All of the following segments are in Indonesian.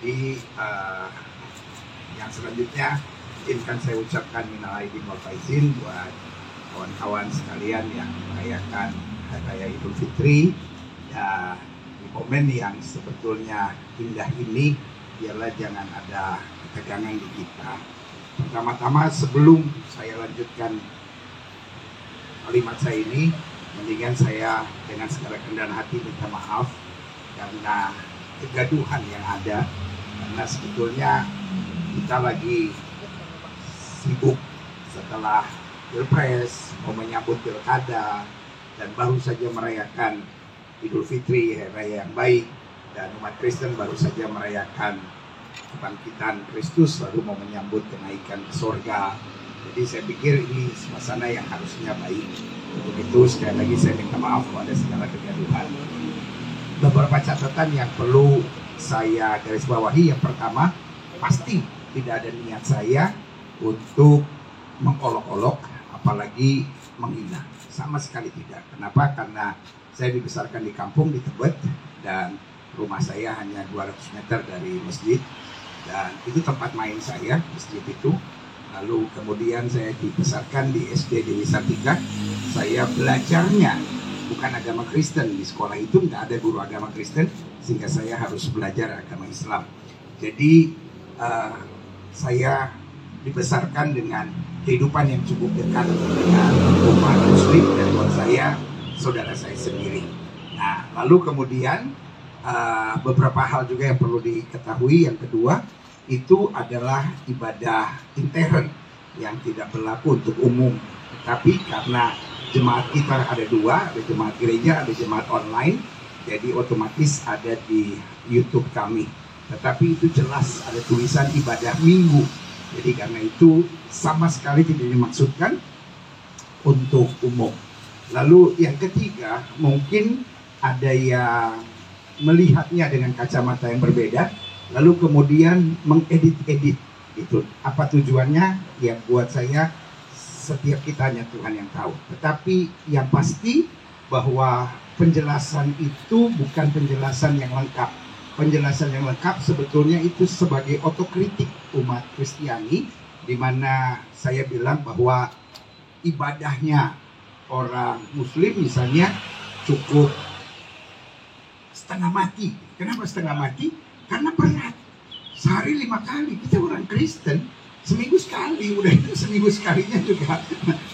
Jadi yang selanjutnya izinkan saya ucapkan minal aidin wal faizin buat kawan-kawan sekalian yang merayakan Hari Raya Idul Fitri. Ya, di momen yang sebetulnya indah ini, biarlah jangan ada ketegangan di kita. Pertama-tama sebelum saya lanjutkan kalimat saya ini, mendingan saya dengan segala kerendahan hati minta maaf karena kegaduhan yang ada. Karena sebetulnya kita lagi sibuk setelah Pilpres, mau menyambut pilkada, dan baru saja merayakan Idul Fitri, Hari Raya yang baik, dan umat Kristen baru saja merayakan kebangkitan Kristus, lalu mau menyambut kenaikan ke surga. Jadi saya pikir ini suasana yang harusnya baik. Untuk itu sekali lagi saya minta maaf pada segala kegaduhan. Beberapa catatan yang perlu saya garis bawahi. Yang pertama, pasti tidak ada niat saya untuk mengolok-olok, apalagi menghina. Sama sekali tidak. Kenapa? Karena saya dibesarkan di kampung di Tebet dan rumah saya hanya 200 meter dari masjid, dan itu tempat main saya, masjid itu. Lalu kemudian saya dibesarkan di SD Dewi Sartika. Saya belajarnya bukan agama Kristen, di sekolah itu nggak ada guru agama Kristen, sehingga saya harus belajar agama Islam. Jadi saya dibesarkan dengan kehidupan yang cukup dekat dengan umat Muslim dan buat saya saudara saya sendiri. Nah, lalu kemudian beberapa hal juga yang perlu diketahui. Yang kedua, itu adalah ibadah intern yang tidak berlaku untuk umum. Tapi karena jemaat kita ada dua, ada jemaat gereja, ada jemaat online, jadi otomatis ada di YouTube kami. Tetapi itu jelas ada tulisan ibadah minggu. Jadi karena itu sama sekali tidak dimaksudkan untuk umum. Lalu yang ketiga, mungkin ada yang melihatnya dengan kacamata yang berbeda, lalu kemudian mengedit-edit itu. Apa tujuannya? Ya buat saya setiap kita hanya Tuhan yang tahu. Tetapi yang pasti bahwa penjelasan itu bukan penjelasan yang lengkap. Penjelasan yang lengkap sebetulnya itu sebagai otokritik umat Kristiani, di mana saya bilang bahwa ibadahnya orang Muslim misalnya cukup setengah mati. Kenapa setengah mati? Karena berat. Sehari 5 kali. Kita orang Kristen seminggu sekali. Udah itu seminggu sekalinya juga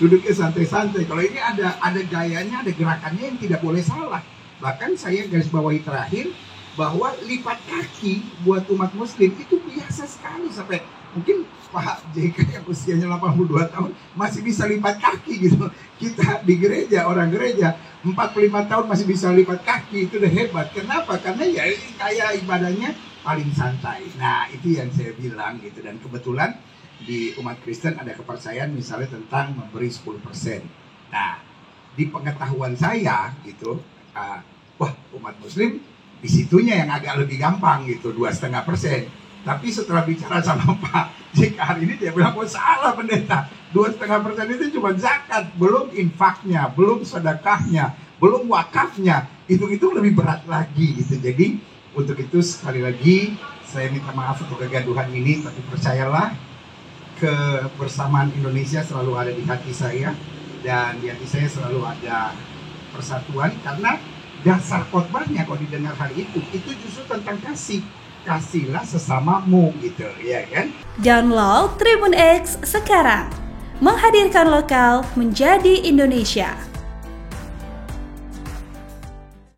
duduknya santai-santai. Kalau ini ada gayanya, ada gerakannya yang tidak boleh salah. Bahkan saya garis bawahi terakhir bahwa lipat kaki buat umat Muslim itu biasa sekali. Sampai mungkin Pak JK yang usianya 82 tahun masih bisa lipat kaki gitu. Kita di gereja, orang gereja 45 tahun masih bisa lipat kaki, itu udah hebat. Kenapa? Karena ya kayak ibadahnya paling santai. Nah, itu yang saya bilang gitu. Dan kebetulan di umat Kristen ada kepercayaan misalnya tentang memberi 10%. Nah, di pengetahuan saya gitu, wah umat Muslim di situnya yang agak lebih gampang gitu, 2,5%. Tapi setelah bicara sama Pak JK hari ini, dia bilang, oh salah pendeta, 2,5% itu cuma zakat, belum infaknya, belum sedekahnya, belum wakafnya. Itu lebih berat lagi gitu. Jadi untuk itu sekali lagi saya minta maaf untuk kegaduhan ini, tapi percayalah kebersamaan Indonesia selalu ada di hati saya, dan di hati saya selalu ada persatuan, karena dasar khotbahnya kalau didengar hari itu justru tentang kasih. Kasihlah sesamamu gitu, ya kan? Download Tribun X sekarang. Menghadirkan lokal menjadi Indonesia.